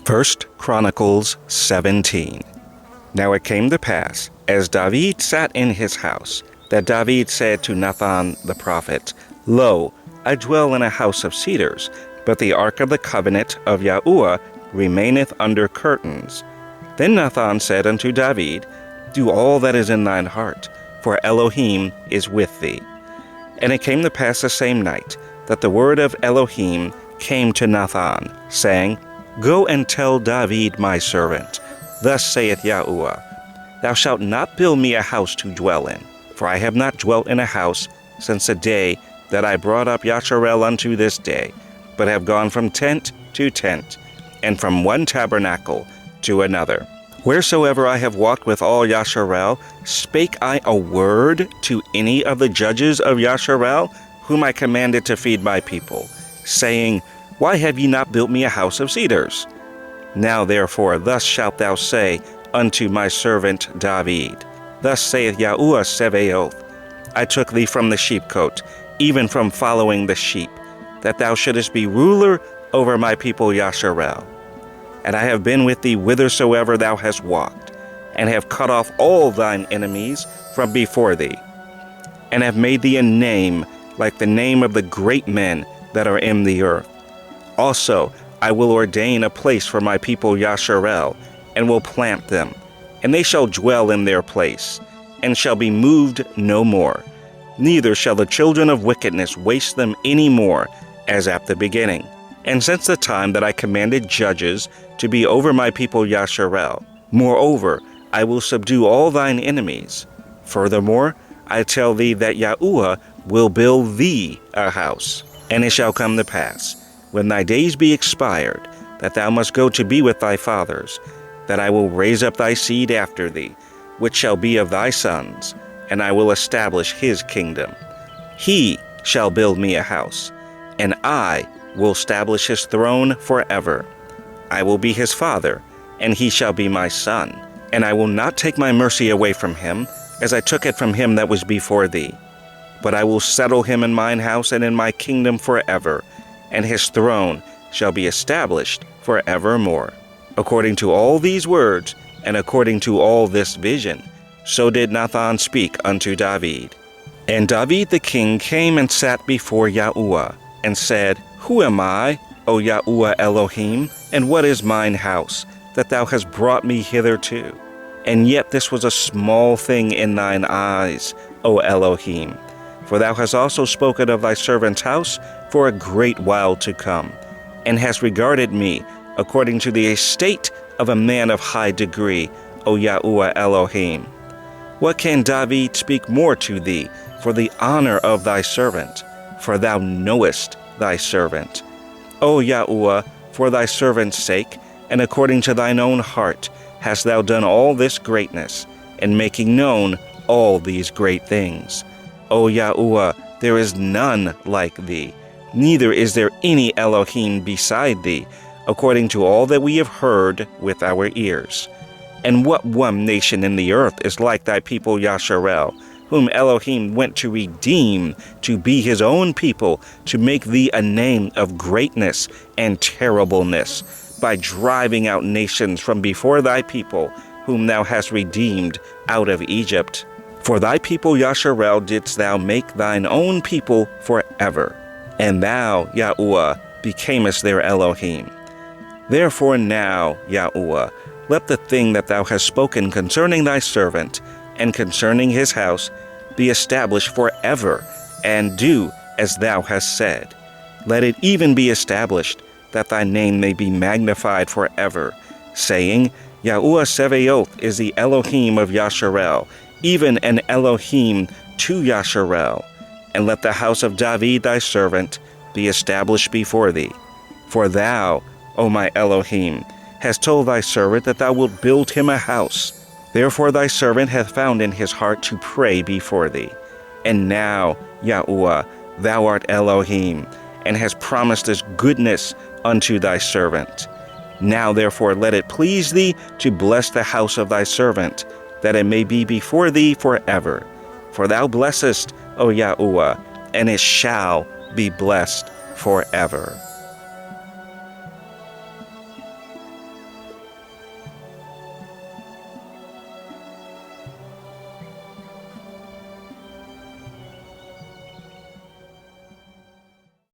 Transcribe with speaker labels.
Speaker 1: 1 Chronicles 17. Now it came to pass, as David sat in his house, that David said to Nathan the prophet, Lo, I dwell in a house of cedars, but the ark of the covenant of Yahuwah remaineth under curtains. Then Nathan said unto David, Do all that is in thine heart, for Elohim is with thee. And it came to pass the same night, that the word of Elohim came to Nathan, saying, Go and tell David my servant, Thus saith Yahuwah, Thou shalt not build me a house to dwell in, for I have not dwelt in a house since the day that I brought up Yasharel unto this day, but have gone from tent to tent, and from one tabernacle to another. Wheresoever I have walked with all Yasharel, spake I a word to any of the judges of Yasharel, whom I commanded to feed my people, saying, Why have ye not built me a house of cedars? Now therefore thus shalt thou say unto my servant David, Thus saith Yahuwah Sevaoth, I took thee from the sheepcote, even from following the sheep, that thou shouldest be ruler over my people Yasharel. And I have been with thee whithersoever thou hast walked, and have cut off all thine enemies from before thee, and have made thee a name like the name of the great men that are in the earth. Also I will ordain a place for my people Yasharel, and will plant them, and they shall dwell in their place, and shall be moved no more. Neither shall the children of wickedness waste them any more, as at the beginning. And since the time that I commanded judges to be over my people Yasharel, moreover, I will subdue all thine enemies. Furthermore, I tell thee that Yahuwah will build thee a house. And it shall come to pass, when thy days be expired, that thou must go to be with thy fathers, that I will raise up thy seed after thee, which shall be of thy sons, and I will establish his kingdom. He shall build me a house, and I will establish his throne forever. I will be his father, and he shall be my son. And I will not take my mercy away from him, as I took it from him that was before thee. But I will settle him in mine house and in my kingdom forever, and his throne shall be established forevermore. According to all these words, and according to all this vision, so did Nathan speak unto David. And David the king came and sat before Yahuwah, and said, Who am I, O Yahuwah Elohim, and what is mine house, that thou hast brought me hitherto? And yet this was a small thing in thine eyes, O Elohim. For thou hast also spoken of thy servant's house for a great while to come, and hast regarded me according to the estate of a man of high degree, O Yahuwah Elohim. What can David speak more to thee for the honor of thy servant? For thou knowest thy servant. O Yahuwah, for thy servant's sake, and according to thine own heart, hast thou done all this greatness, and making known all these great things. O Yahuwah, there is none like thee, neither is there any Elohim beside thee, according to all that we have heard with our ears. And what one nation in the earth is like thy people Yasharel, whom Elohim went to redeem, to be his own people, to make thee a name of greatness and terribleness, by driving out nations from before thy people, whom thou hast redeemed out of Egypt. For thy people Yasharel didst thou make thine own people forever, and thou, Yahuwah, becamest their Elohim. Therefore now, Yahuwah, let the thing that thou hast spoken concerning thy servant, and concerning his house, be established forever, and do as thou hast said. Let it even be established, that thy name may be magnified forever, saying, Yahuwah Sevaoth is the Elohim of Yasharel, even an Elohim to Yasharel. And let the house of David thy servant be established before thee. For thou, O my Elohim, hast told thy servant that thou wilt build him a house. Therefore thy servant hath found in his heart to pray before thee. And now, Yahuwah, thou art Elohim, and hast promised this goodness unto thy servant. Now therefore let it please thee to bless the house of thy servant, that it may be before thee forever. For thou blessest, O Yahuwah, and it shall be blessed forever.